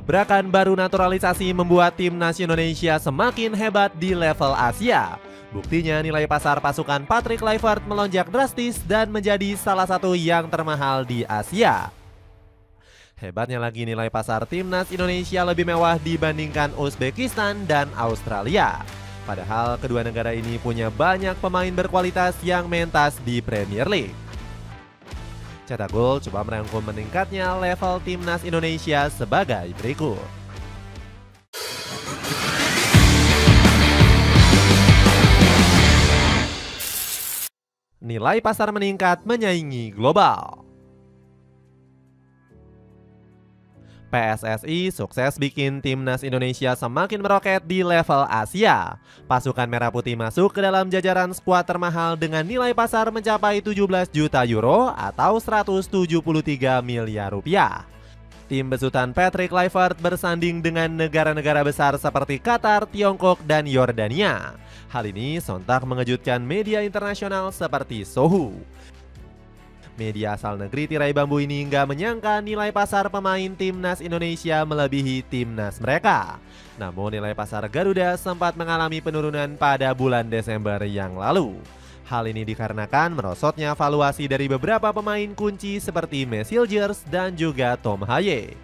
Gebrakan baru naturalisasi membuat timnas Indonesia semakin hebat di level Asia. Buktinya nilai pasar pasukan Patrick Kluivert melonjak drastis dan menjadi salah satu yang termahal di Asia. Hebatnya lagi nilai pasar timnas Indonesia lebih mewah dibandingkan Uzbekistan dan Australia. Padahal kedua negara ini punya banyak pemain berkualitas yang mentas di Premier League. Cetak Gol coba merangkum meningkatnya level timnas Indonesia sebagai berikut. Nilai pasar meningkat menyaingi global. PSSI sukses bikin timnas Indonesia semakin meroket di level Asia. Pasukan Merah Putih masuk ke dalam jajaran skuad termahal dengan nilai pasar mencapai 17 juta euro atau 173 miliar rupiah. Tim besutan Patrick Kluivert bersanding dengan negara-negara besar seperti Qatar, Tiongkok, dan Yordania. Hal ini sontak mengejutkan media internasional seperti Sohu. Media asal negeri tirai bambu ini nggak menyangka nilai pasar pemain timnas Indonesia melebihi timnas mereka. Namun nilai pasar Garuda sempat mengalami penurunan pada bulan Desember yang lalu. Hal ini dikarenakan merosotnya valuasi dari beberapa pemain kunci seperti Messi dan juga Tom Haye.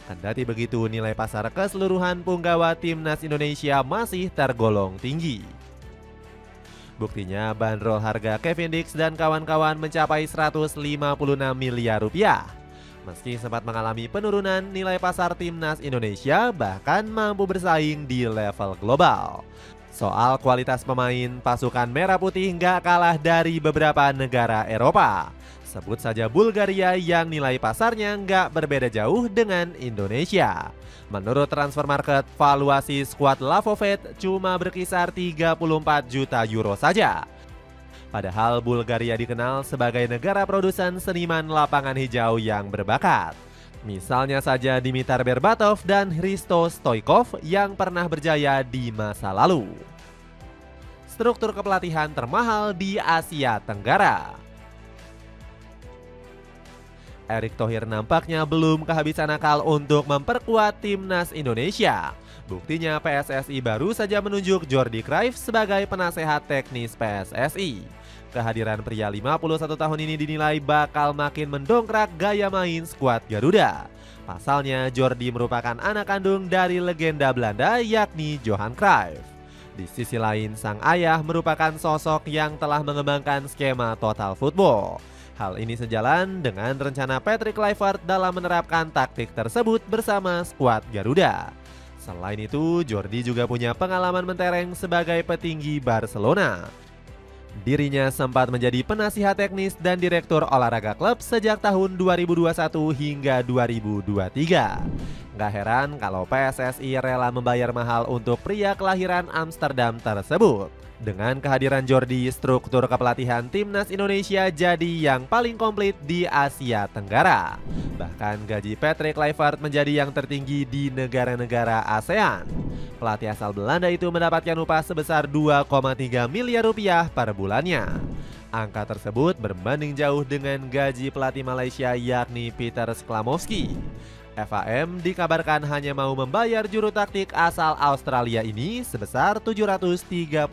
Kendati begitu, nilai pasar keseluruhan punggawa timnas Indonesia masih tergolong tinggi. Buktinya bandrol harga Kevin Dix dan kawan-kawan mencapai 156 miliar rupiah. Meski sempat mengalami penurunan, nilai pasar timnas Indonesia bahkan mampu bersaing di level global. Soal kualitas pemain, pasukan Merah Putih nggak kalah dari beberapa negara Eropa. Sebut saja Bulgaria yang nilai pasarnya nggak berbeda jauh dengan Indonesia. Menurut Transfer Market, valuasi skuad Lavovet cuma berkisar 34 juta euro saja. Padahal Bulgaria dikenal sebagai negara produsen seniman lapangan hijau yang berbakat. Misalnya saja Dimitar Berbatov dan Hristo Stoichkov yang pernah berjaya di masa lalu. Struktur kepelatihan termahal di Asia Tenggara. Erick Thohir nampaknya belum kehabisan akal untuk memperkuat timnas Indonesia. Buktinya PSSI baru saja menunjuk Jordi Cruyff sebagai penasehat teknis PSSI. Kehadiran pria 51 tahun ini dinilai bakal makin mendongkrak gaya main skuad Garuda. Pasalnya Jordi merupakan anak kandung dari legenda Belanda yakni Johan Cruyff. Di sisi lain, sang ayah merupakan sosok yang telah mengembangkan skema total football. Hal ini sejalan dengan rencana Patrick Kluivert dalam menerapkan taktik tersebut bersama skuad Garuda. Selain itu, Jordi juga punya pengalaman mentereng sebagai petinggi Barcelona. Dirinya sempat menjadi penasihat teknis dan direktur olahraga klub sejak tahun 2021 hingga 2023. Gak heran kalau PSSI rela membayar mahal untuk pria kelahiran Amsterdam tersebut. Dengan kehadiran Jordi, struktur kepelatihan timnas Indonesia jadi yang paling komplit di Asia Tenggara. Bahkan gaji Patrick Kluivert menjadi yang tertinggi di negara-negara ASEAN. Pelatih asal Belanda itu mendapatkan upah sebesar 2,3 miliar rupiah per bulannya. Angka tersebut berbanding jauh dengan gaji pelatih Malaysia yakni Peter Sklamovski. FAM dikabarkan hanya mau membayar juru taktik asal Australia ini sebesar 735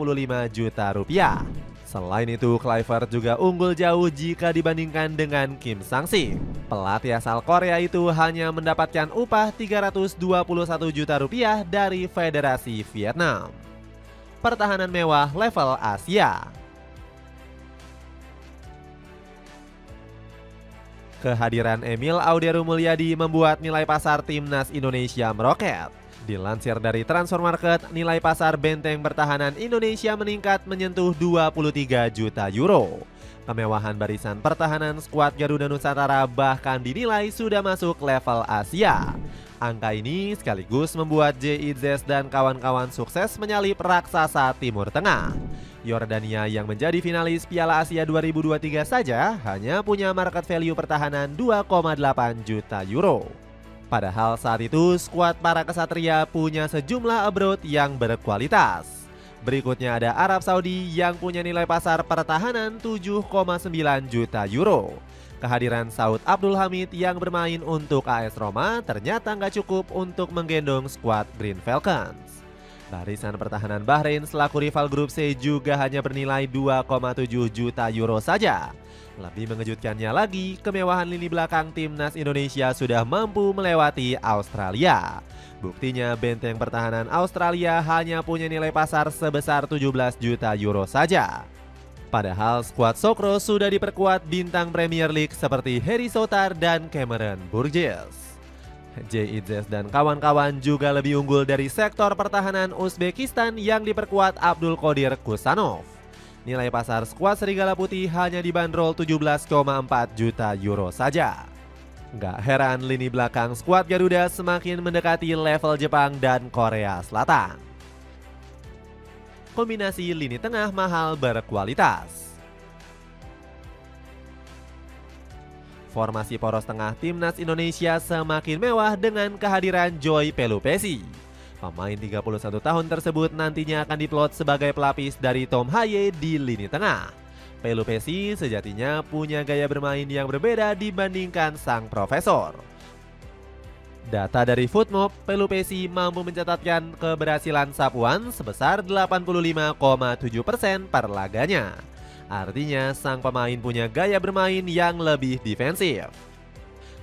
juta rupiah. Selain itu, Kluivert juga unggul jauh jika dibandingkan dengan Kim Sang-sik. Pelatih asal Korea itu hanya mendapatkan upah 321 juta rupiah dari Federasi Vietnam. Pertahanan mewah level Asia. Kehadiran Emil Auderu Mulyadi membuat nilai pasar timnas Indonesia meroket. Dilansir dari Transfer Market, nilai pasar benteng pertahanan Indonesia meningkat menyentuh 23 juta euro. Kemewahan barisan pertahanan skuad Garuda Nusantara bahkan dinilai sudah masuk level Asia. Angka ini sekaligus membuat JIZ dan kawan-kawan sukses menyalip raksasa Timur Tengah. Yordania yang menjadi finalis Piala Asia 2023 saja hanya punya market value pertahanan 2,8 juta euro. Padahal saat itu skuad para kesatria punya sejumlah abroad yang berkualitas. Berikutnya ada Arab Saudi yang punya nilai pasar pertahanan 7,9 juta euro. Kehadiran Saud Abdul Hamid yang bermain untuk AS Roma ternyata nggak cukup untuk menggendong skuad Green Falcons. Barisan pertahanan Bahrain selaku rival grup C juga hanya bernilai 2,7 juta euro saja. Lebih mengejutkannya lagi, kemewahan lini belakang timnas Indonesia sudah mampu melewati Australia. Buktinya benteng pertahanan Australia hanya punya nilai pasar sebesar 17 juta euro saja. Padahal skuad Sokro sudah diperkuat bintang Premier League seperti Harry Souttar dan Cameron Burgess. JIZ dan kawan-kawan juga lebih unggul dari sektor pertahanan Uzbekistan yang diperkuat Abdul Qodir Kusanov. Nilai pasar skuad Serigala Putih hanya dibanderol 17,4 juta euro saja. Gak heran lini belakang skuad Garuda semakin mendekati level Jepang dan Korea Selatan. Kombinasi lini tengah mahal berkualitas. Formasi poros tengah timnas Indonesia semakin mewah dengan kehadiran Joy Pelupesi. Pemain 31 tahun tersebut nantinya akan diplot sebagai pelapis dari Tom Haye di lini tengah. Pelupesi sejatinya punya gaya bermain yang berbeda dibandingkan sang profesor. Data dari Footmob, Pelupesi mampu mencatatkan keberhasilan sapuan sebesar 85,7% per laganya. Artinya sang pemain punya gaya bermain yang lebih defensif.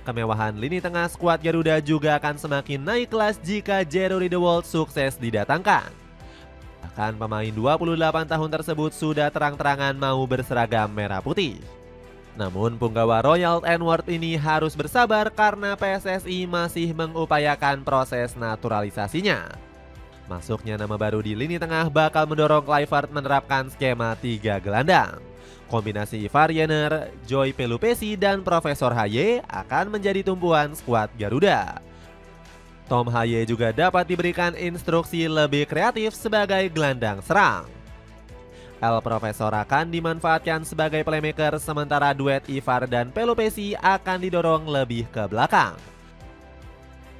Kemewahan lini tengah skuad Garuda juga akan semakin naik kelas jika Jero Riedewald sukses didatangkan. Bahkan pemain 28 tahun tersebut sudah terang-terangan mau berseragam merah putih. Namun punggawa Royal Antwerp ini harus bersabar karena PSSI masih mengupayakan proses naturalisasinya. Masuknya nama baru di lini tengah bakal mendorong Kluivert menerapkan skema 3 gelandang. Kombinasi Ivar Jenner, Joy Pelupesi, dan Profesor Haye akan menjadi tumpuan skuad Garuda. Tom Haye juga dapat diberikan instruksi lebih kreatif sebagai gelandang serang. El Profesor akan dimanfaatkan sebagai playmaker sementara duet Ivar dan Pelupesi akan didorong lebih ke belakang.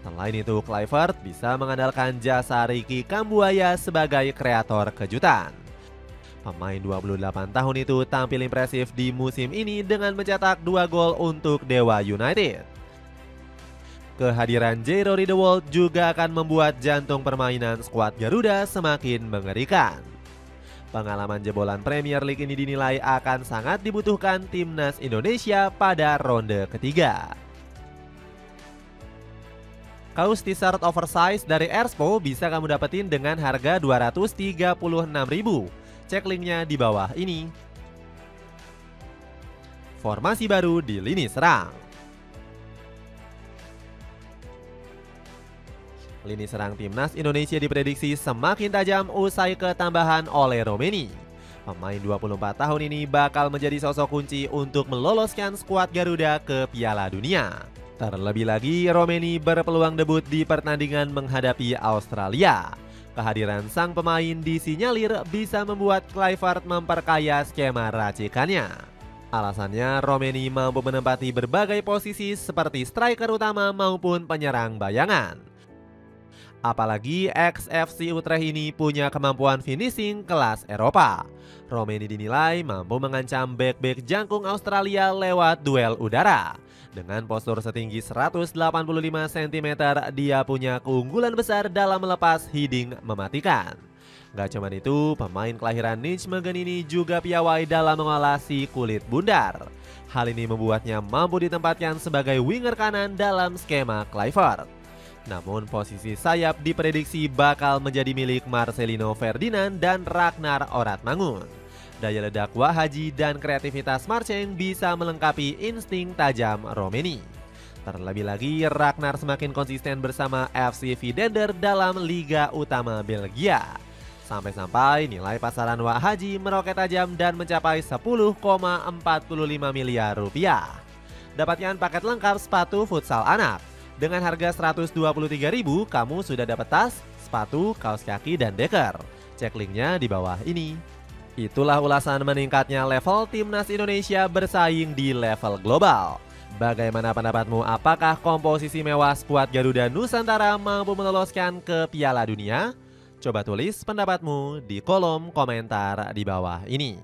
Selain itu, Kluivert bisa mengandalkan jasa Ricky Kambuaya sebagai kreator kejutan. Pemain 28 tahun itu tampil impresif di musim ini dengan mencetak 2 gol untuk Dewa United. Kehadiran Jero Riedewald juga akan membuat jantung permainan skuad Garuda semakin mengerikan. Pengalaman jebolan Premier League ini dinilai akan sangat dibutuhkan timnas Indonesia pada ronde ketiga. Kaos t-shirt oversize dari Erspo bisa kamu dapetin dengan harga Rp236.000. Cek linknya di bawah ini. Formasi baru di lini serang. Lini serang timnas Indonesia diprediksi semakin tajam usai ketambahan oleh Romeni. Pemain 24 tahun ini bakal menjadi sosok kunci untuk meloloskan skuad Garuda ke Piala Dunia. Terlebih lagi, Romeni berpeluang debut di pertandingan menghadapi Australia. Kehadiran sang pemain disinyalir bisa membuat Kluivert memperkaya skema racikannya. Alasannya, Romeni mampu menempati berbagai posisi seperti striker utama maupun penyerang bayangan. Apalagi ex-FC Utrecht ini punya kemampuan finishing kelas Eropa. Romeni dinilai mampu mengancam bek-bek jangkung Australia lewat duel udara. Dengan postur setinggi 185 cm, dia punya keunggulan besar dalam melepas heading mematikan. Gak cuma itu, pemain kelahiran Nijmegen ini juga piawai dalam mengolah si kulit bundar. Hal ini membuatnya mampu ditempatkan sebagai winger kanan dalam skema Kluivert. Namun posisi sayap diprediksi bakal menjadi milik Marcelino Ferdinand dan Ragnar Oratmangun. Daya ledak Wahaji dan kreativitas Marcheng bisa melengkapi insting tajam Romeni. Terlebih lagi, Ragnar semakin konsisten bersama FC Vidender dalam Liga Utama Belgia. Sampai-sampai nilai pasaran Wahaji meroket tajam dan mencapai 10,45 miliar rupiah. Dapatkan paket lengkap sepatu futsal anak. Dengan harga Rp123.000, kamu sudah dapat tas, sepatu, kaos kaki, dan deker. Cek linknya di bawah ini. Itulah ulasan meningkatnya level timnas Indonesia bersaing di level global. Bagaimana pendapatmu? Apakah komposisi mewah skuad Garuda Nusantara mampu meloloskan ke Piala Dunia? Coba tulis pendapatmu di kolom komentar di bawah ini.